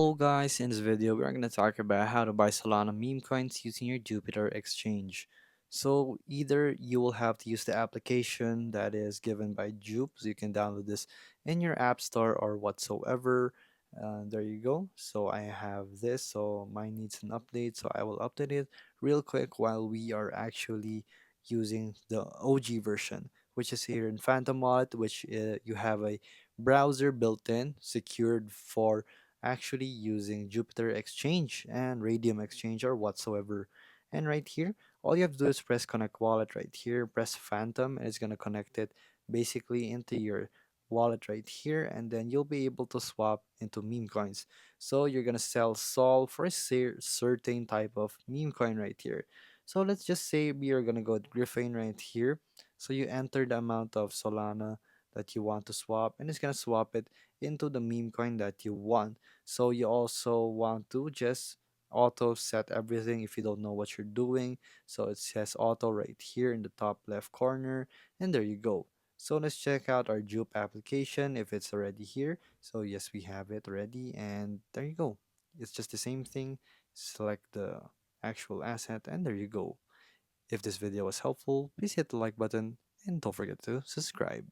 Hello guys, in this video we're going to talk about how to buy Solana meme coins using your Jupiter exchange. So either you will have to use the application that is given by Jupe, so you can download this in your app store or whatsoever. There you go. So I have this, so mine needs an update, so I will update it real quick while we are actually using the OG version, which is here in Phantom Wallet, which you have a browser built in, secured for actually using Jupiter Exchange and Radium Exchange or whatsoever. And right here, all you have to do is press connect wallet right here, press Phantom, and it's going to connect it basically into your wallet right here, and then you'll be able to swap into meme coins. So you're going to sell Sol for a certain type of meme coin right here. So let's just say we are going to go with Griffin right here. So you enter the amount of Solana that you want to swap, and it's going to swap it into the meme coin that you want. So you also want to just auto set everything if you don't know what you're doing. So it says auto right here in the top left corner, and there you go. So let's check out our Jupe application if it's already here. So yes, we have it ready, and there you go. It's just the same thing. Select the actual asset, and there you go. If this video was helpful, please hit the like button and don't forget to subscribe.